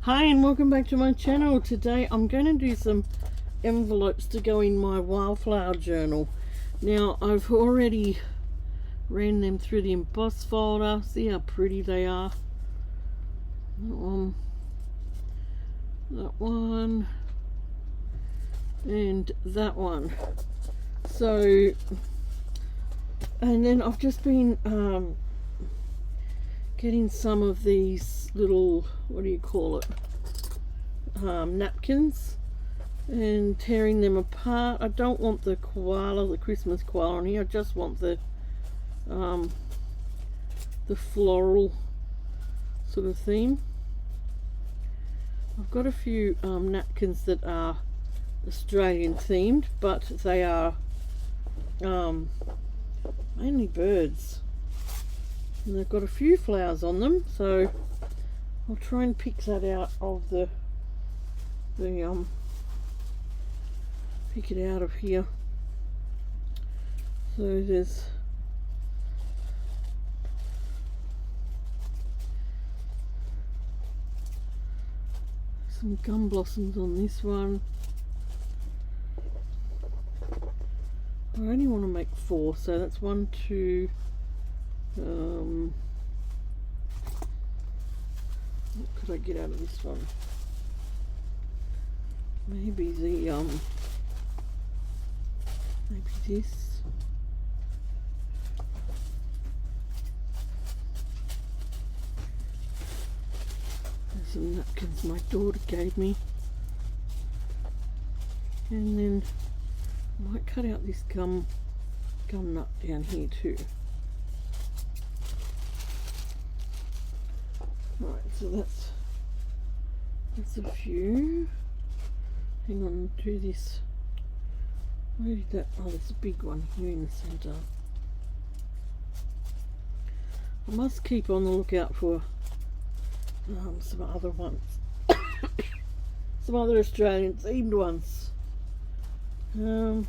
Hi and welcome back to my channel. Today I'm going to do some envelopes to go in my Wildflower journal. Now I've already ran them through the emboss folder. See how pretty they are. That one and that one. So, and then I've just been getting some of these little, what do you call it, napkins, and tearing them apart. I don't want the koala, the Christmas koala on here. I just want the floral sort of theme. I've got a few napkins that are Australian themed, but they are mainly birds, and they've got a few flowers on them, so I'll try and pick that out of the pick it out of here. So there's some gum blossoms on this one. I only want to make 4, so that's 1, 2, what could I get out of this one? Maybe the maybe this. There's some napkins my daughter gave me, and then I might cut out this gum nut down here too. Right, so that's a few. Hang on, do this. Where did that? Oh, there's a big one here in the centre. I must keep on the lookout for some other ones, some other Australian themed ones. Well,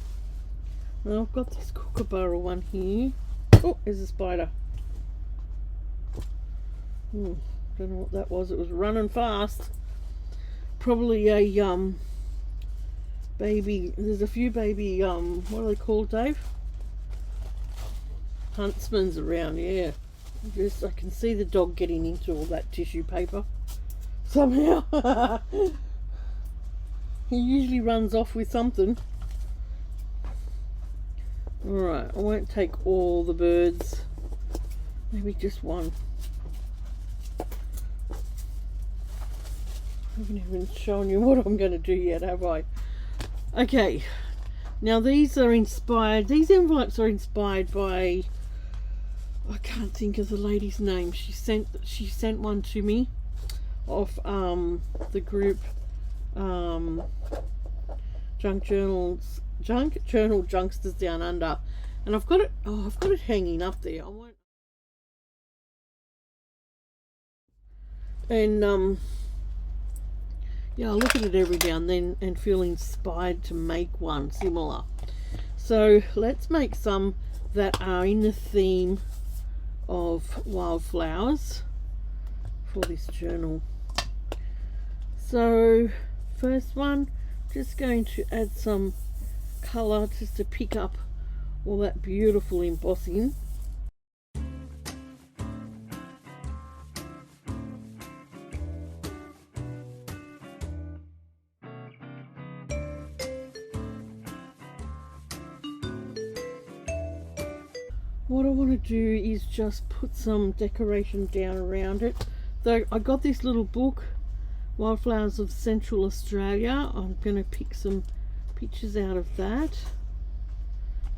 I've got this kookaburra one here. Oh, there's a spider. Don't know what that was. It was running fast. Probably a baby. There's a few baby what are they called, Dave? Huntsmans around. Yeah. I can see the dog getting into all that tissue paper somehow. He usually runs off with something. Alright, I won't take all the birds, maybe just one. I haven't even shown you what I'm going to do yet, have I? Okay, now these are inspired, these envelopes are inspired by, I can't think of the lady's name. She sent one to me off the group Junk Journal Junksters Down Under, and I've got it. Oh, I've got it hanging up there. I won't. And yeah, I look at it every now and then and feel inspired to make one similar. So let's make some that are in the theme of wildflowers for this journal. So first one, just going to add some colour just to pick up all that beautiful embossing. What I want to do is just put some decoration down around it. So I got this little book, Wildflowers of Central Australia. I'm going to pick some pictures out of that.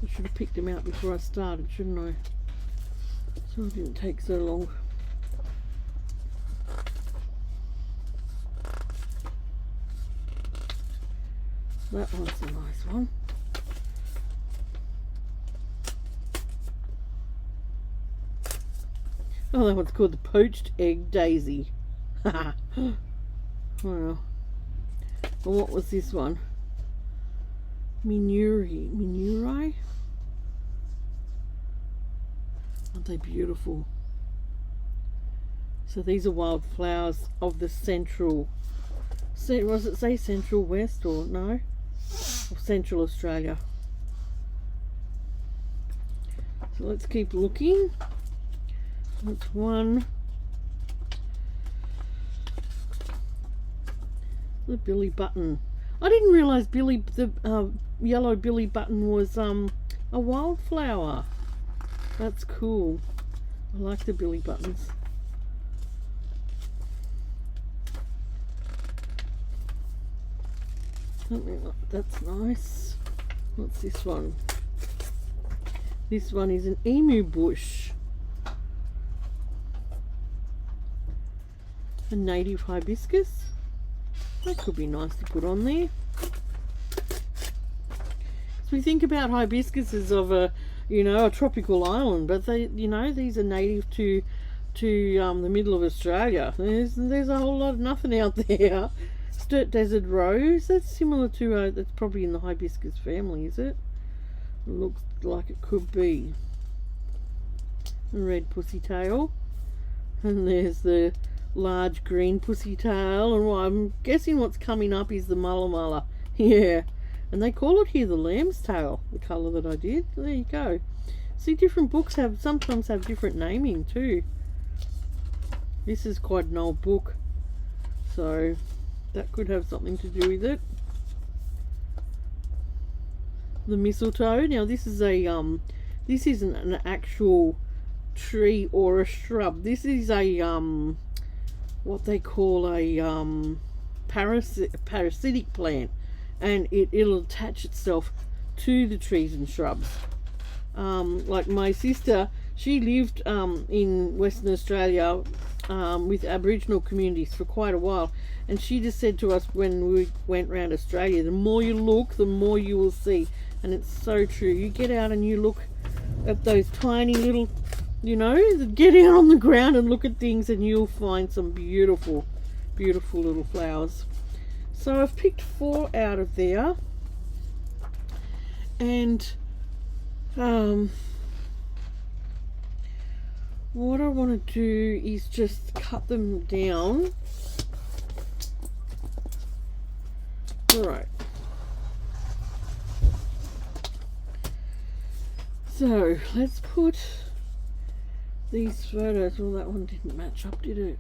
I should have picked them out before I started, shouldn't I? So it didn't take so long. That one's a nice one. Oh, that one's called the Poached Egg Daisy. Well, and what was this one? Minuri. Aren't they beautiful? So these are wildflowers of the central, was it say Central West or no? Of Central Australia. So let's keep looking. That's one. The Billy Button. I didn't realise the yellow Billy Button was a wildflower. That's cool. I like the Billy Buttons. That's nice. What's this one? This one is an emu bush. A native hibiscus. That could be nice to put on there. So we think about hibiscuses of a, you know, a tropical island, but they, you know, these are native to the middle of Australia. There's a whole lot of nothing out there. Sturt Desert Rose, that's similar to that's probably in the hibiscus family, is it? It looks like it could be. The red pussytail, and there's the large green pussytail, and I'm guessing what's coming up is the mulla mulla. Yeah, and they call it here the lamb's tail, the colour that I did. There you go. See, different books sometimes have different naming too. This is quite an old book, so that could have something to do with it. The mistletoe. Now this is a this isn't an actual tree or a shrub. This is a what they call a parasitic plant, and it'll attach itself to the trees and shrubs. Like my sister, she lived in Western Australia with Aboriginal communities for quite a while, and she just said to us when we went around Australia, the more you look, the more you will see. And it's so true. You get out and you look at those tiny little, you know, get out on the ground and look at things, and you'll find some beautiful, beautiful little flowers. So I've picked 4 out of there, and what I want to do is just cut them down. Alright. So let's put these photos. Well, that one didn't match up, did it?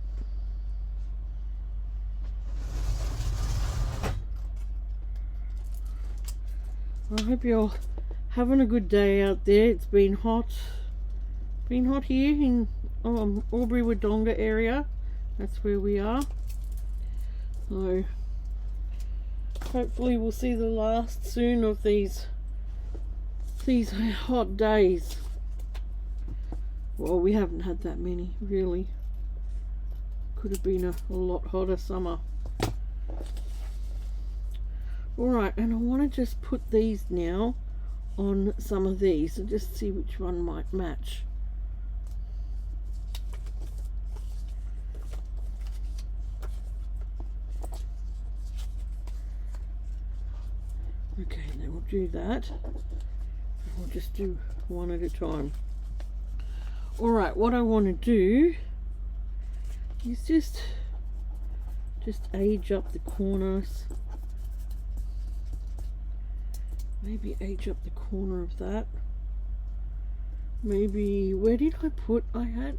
I hope you're having a good day out there. It's been hot. Been hot here in Albury-Wodonga area. That's where we are. So hopefully we'll see the last soon of these hot days. Well, we haven't had that many, really. Could have been a lot hotter summer. Alright, and I want to just put these now on some of these and just see which one might match. Okay, then we'll do that. We'll just do one at a time. Alright, what I want to do is just age up the corners. Maybe age up the corner of that. Maybe, where did I put, I had,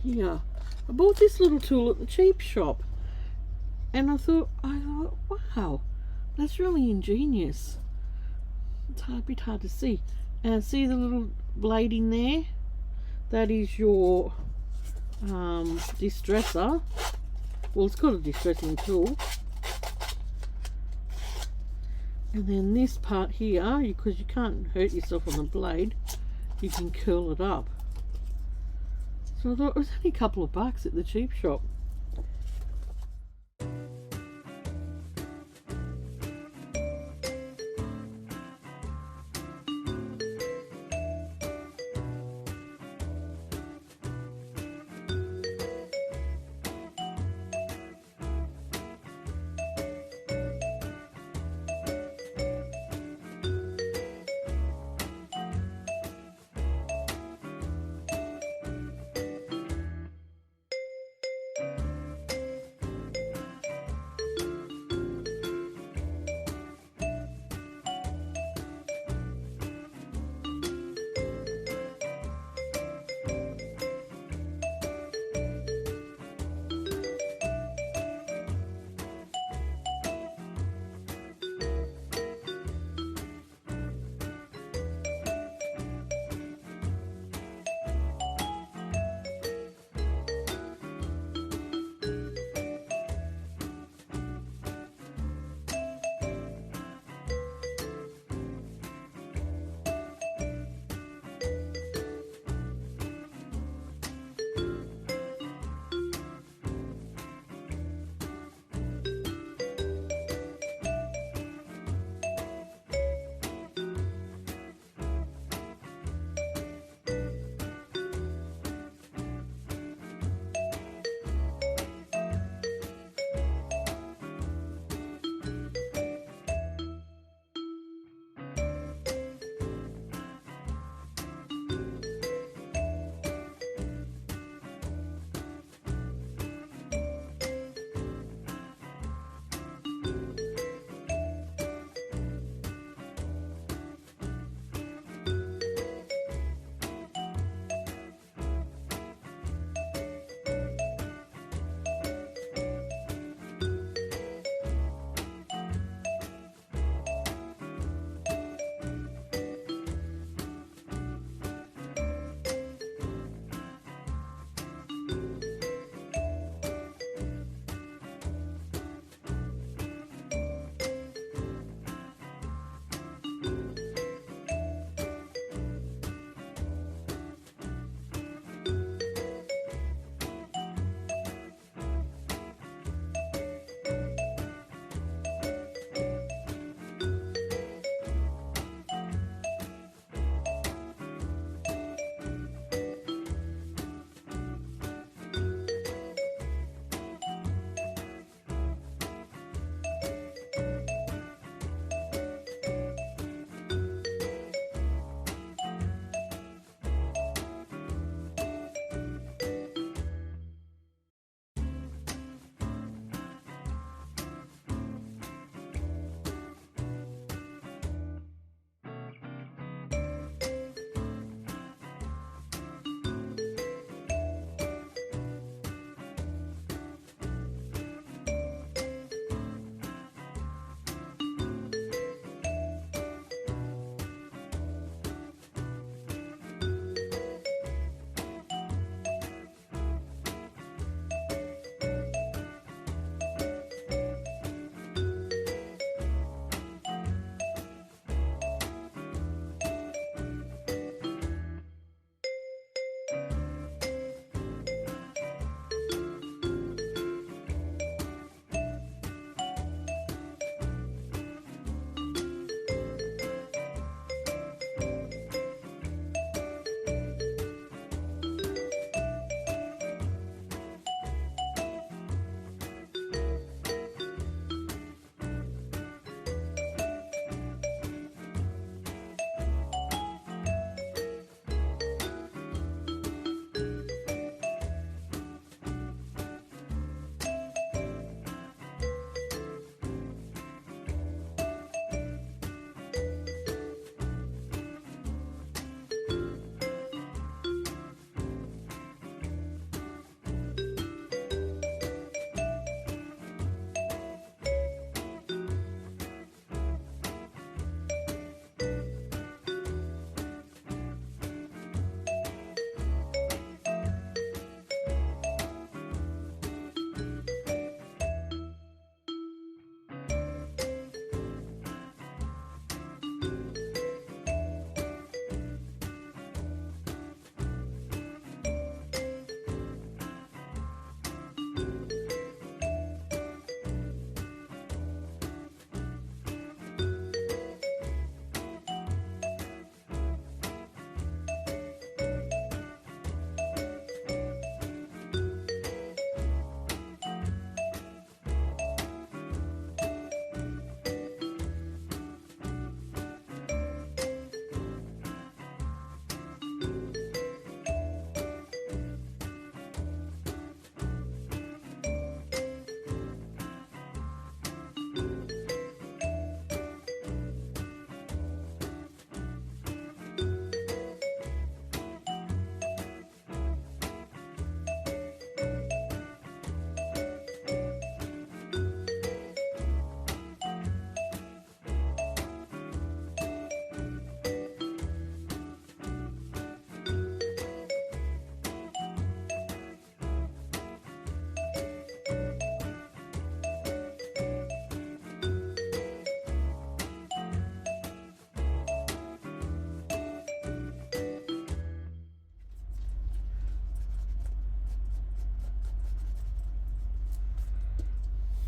yeah, I bought this little tool at the cheap shop, and I thought, wow, that's really ingenious. It's a bit hard to see. And see the little blade in there? That is your distresser. Well, it's got a distressing tool. And then this part here, because you can't hurt yourself on the blade, you can curl it up. So I thought it was only a couple of bucks at the cheap shop.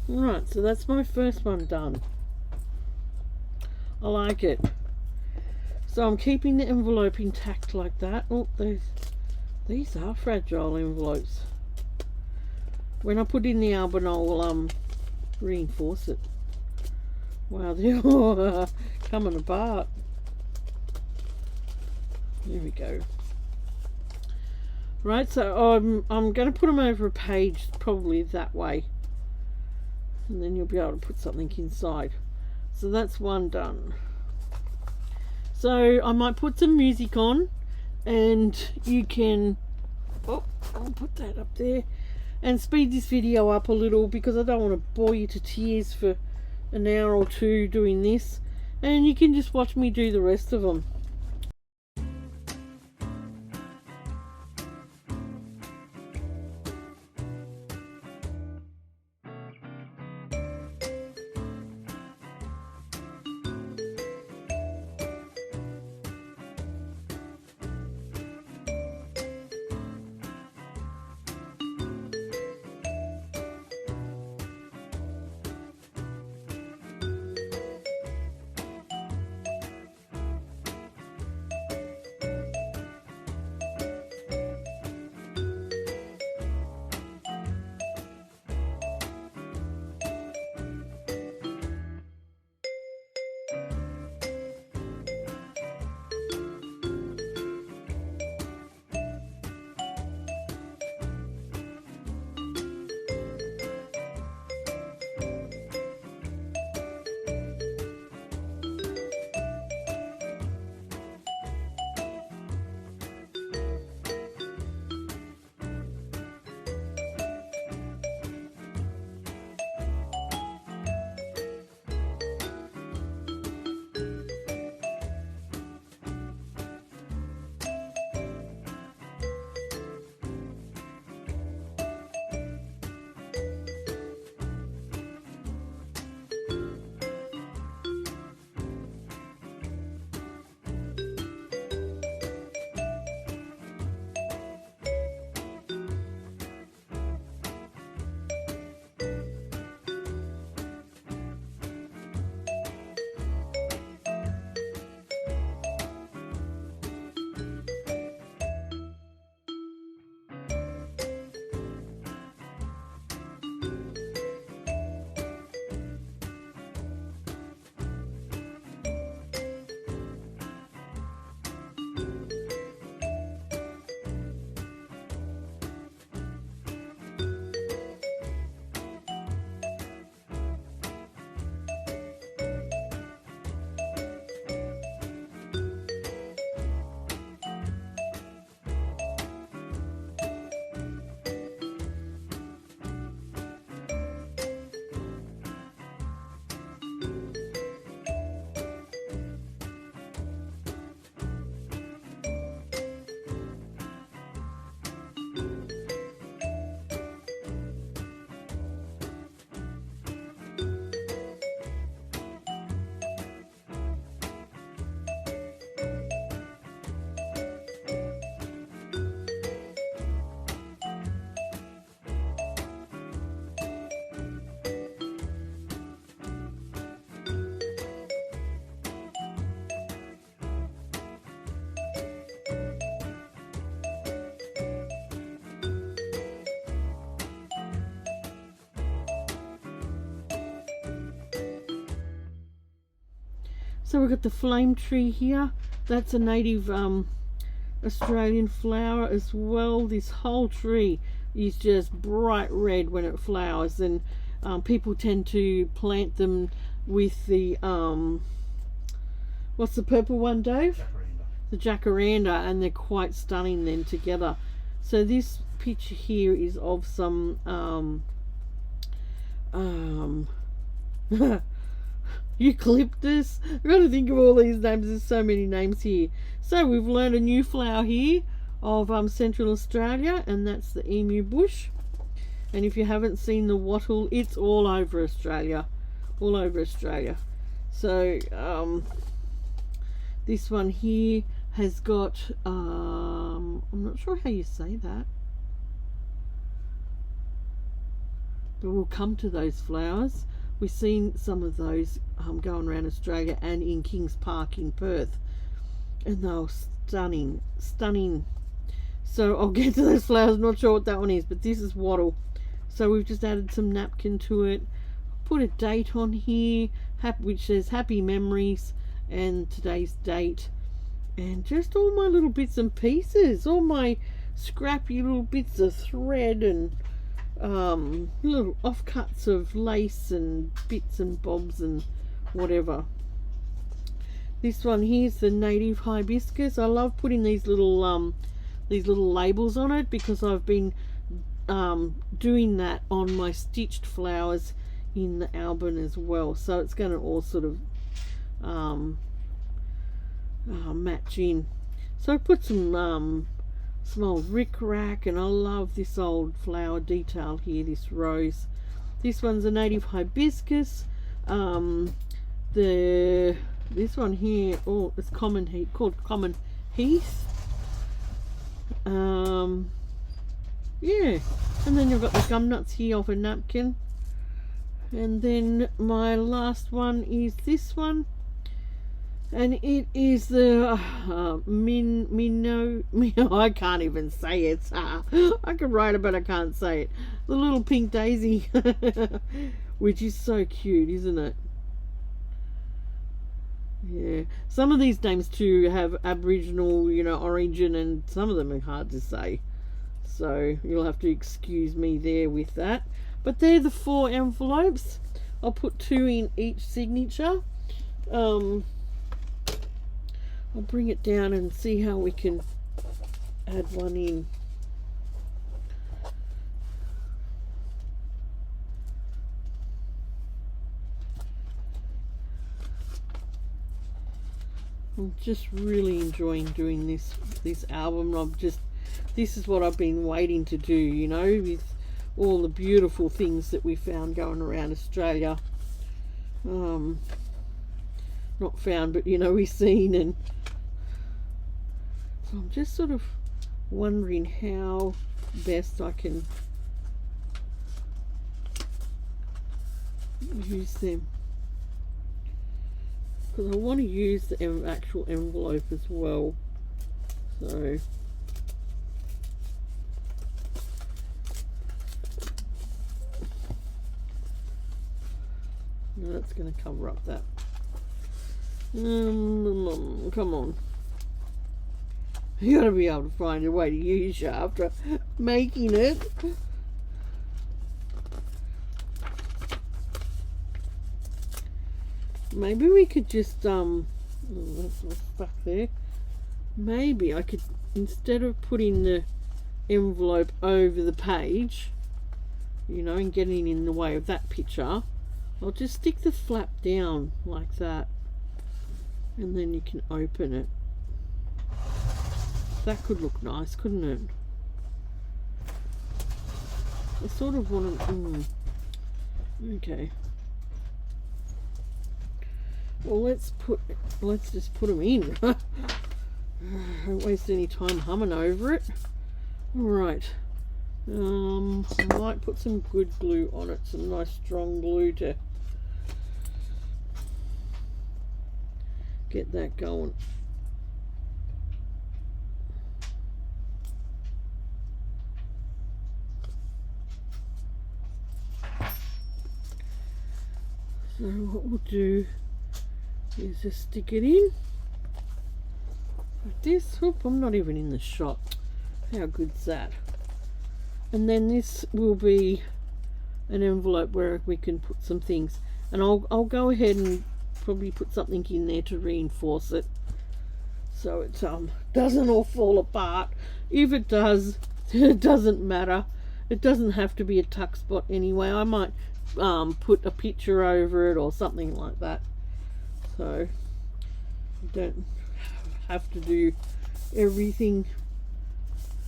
Right, so that's my first one done. I like it. So I'm keeping the envelope intact like that. Oh, these are fragile envelopes. When I put in the album, I'll reinforce it. Wow, they're all coming apart. There we go. Right, so I'm going to put them over a page, probably that way, and then you'll be able to put something inside. So that's one done. So I might put some music on, and you can, oh, I'll put that up there, and speed this video up a little because I don't want to bore you to tears for an hour or two doing this, and you can just watch me do the rest of them. So we've got the flame tree here. That's a native Australian flower as well. This whole tree is just bright red when it flowers, and people tend to plant them with the what's the purple one, Dave? Jacaranda. The jacaranda, and they're quite stunning then together. So this picture here is of some eucalyptus. I've got to think of all these names. There's so many names here. So we've learned a new flower here of Central Australia, and that's the emu bush. And if you haven't seen the wattle, it's all over Australia, all over Australia. So this one here has got I'm not sure how you say that. but we'll come to those flowers. We've seen some of those going around Australia and in Kings Park in Perth, and they were stunning, stunning. So I'll get to those flowers. Not sure what that one is, but this is wattle. So we've just added some napkin to it, put a date on here, which says happy memories and today's date, and just all my little bits and pieces, all my scrappy little bits of thread and little offcuts of lace and bits and bobs and whatever. This one here's the native hibiscus. I love putting these little labels on it because I've been doing that on my stitched flowers in the album as well, so it's going to all sort of match in. So I put some old rickrack, and I love this old flower detail here, this rose. This one's a native hibiscus. This one here, oh, it's common heath, called common heath. Yeah, and then you've got the gum nuts here off a napkin, and then my last one is this one, and it is the I can't even say it. I could write it, but I can't say it. The little pink daisy, which is so cute, isn't it? Yeah, some of these names too have Aboriginal, origin, and some of them are hard to say. So you'll have to excuse me there with that. But they're the 4 envelopes. I'll put 2 in each signature. I'll bring it down and see how we can add one in. I'm just really enjoying doing this album. This is what I've been waiting to do, with all the beautiful things that we found going around Australia. Not found, but we've seen, and so I'm just sort of wondering how best I can use them, because I want to use the actual envelope as well. So no, that's going to cover up that. Come on, you got to be able to find a way to use it after making it. Maybe we could just that's all stuck there. Maybe I could, instead of putting the envelope over the page, and getting in the way of that picture, I'll just stick the flap down like that, and then you can open it. That could look nice, couldn't it? I sort of want to okay. Well, let's just put them in. Don't waste any time humming over it. Alright. I might put some good glue on it, some nice strong glue to get that going. So what we'll do is just stick it in like this. Oop, I'm not even in the shot. How good's that? And then this will be an envelope where we can put some things, and I'll go ahead and probably put something in there to reinforce it, so it doesn't all fall apart. If it does, it doesn't matter. It doesn't have to be a tuck spot anyway. I might put a picture over it or something like that, so you don't have to do everything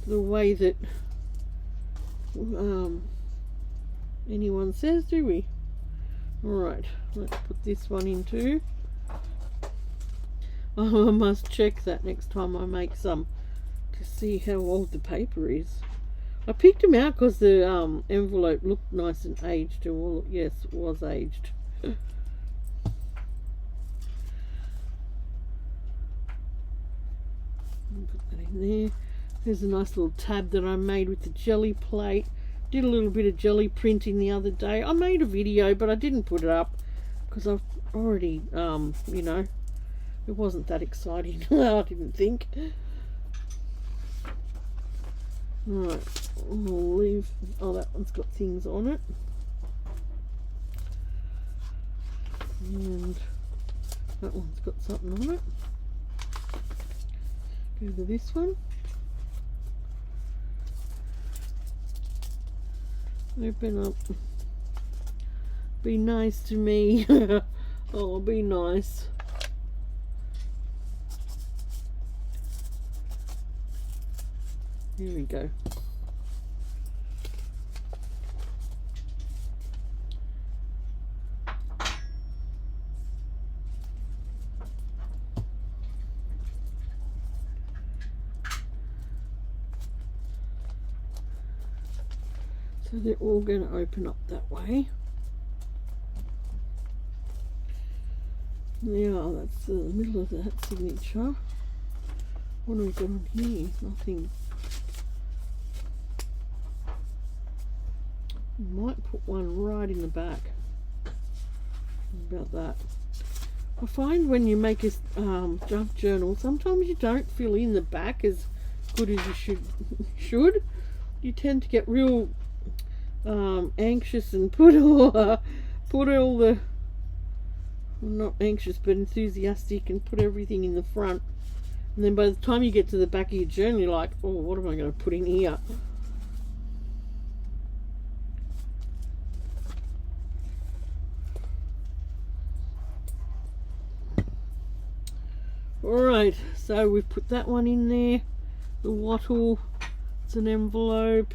the way that anyone says, do we? Alright, let's put this one in too. Oh, I must check that next time I make some to see how old the paper is. I picked them out because the envelope looked nice and aged. Well, yes, it was aged. Put that in there. There's a nice little tab that I made with the jelly plate. Did a little bit of jelly printing the other day. I made a video, but I didn't put it up because I've already, you know, it wasn't that exciting. I didn't think. Right, I'll leave. Oh, that one's got things on it. And that one's got something on it. Go to this one. Open up. Be nice to me. Oh, be nice. Here we go. So they're all going to open up that way. Yeah, that's the middle of that signature. What have we got on here? Nothing. Might put one right in the back. About that. I find when you make a junk journal, sometimes you don't fill in the back as good as you should. You tend to get real anxious and put all the, I'm not anxious but enthusiastic, and put everything in the front, and then by the time you get to the back of your journal you're like, oh, what am I going to put in here? Alright, so we've put that one in there, the wattle, it's an envelope,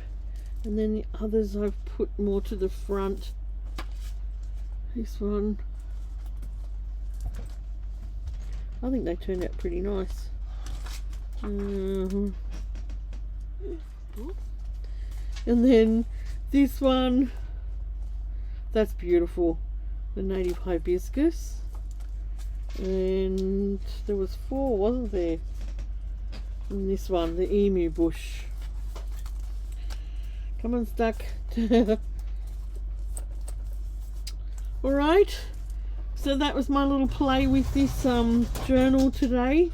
and then the others I've put more to the front. This one, I think they turned out pretty nice. And then this one, that's beautiful, the native hibiscus. And there was 4, wasn't there? And this one, the emu bush. Come on, stuck. Alright, so that was my little play with this journal today.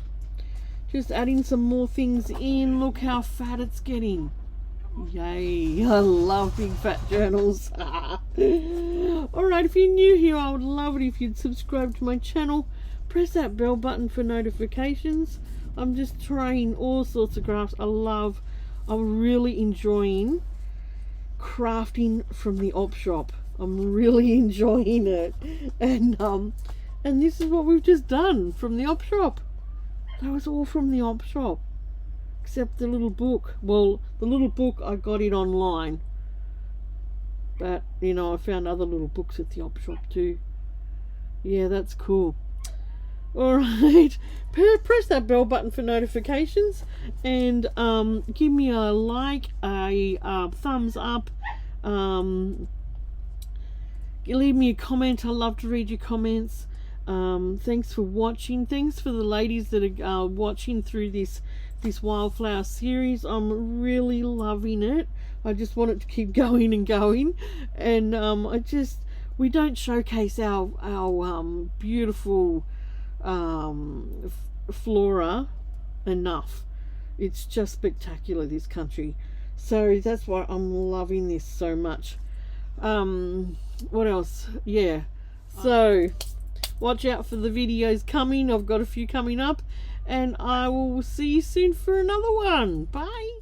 Just adding some more things in. Look how fat it's getting. Yay, I love big fat journals. Alright, if you're new here, I would love it if you'd subscribe to my channel. Press that bell button for notifications. I'm just trying all sorts of crafts. I'm really enjoying crafting from the op shop. I'm really enjoying it. And this is what we've just done from the op shop. That was all from the op shop. Except the little book. Well, the little book I got it online. But, you know, I found other little books at the op shop too. Yeah, that's cool. Alright, press that bell button for notifications, and give me a like, a thumbs up, leave me a comment. I love to read your comments. Thanks for watching. Thanks for the ladies that are watching through this Wildflower series. I'm really loving it. I just want it to keep going and going, and we don't showcase our beautiful flora enough. It's just spectacular, this country. So that's why I'm loving this so much. What else? Yeah, so watch out for the videos coming. I've got a few coming up, and I will see you soon for another one. Bye.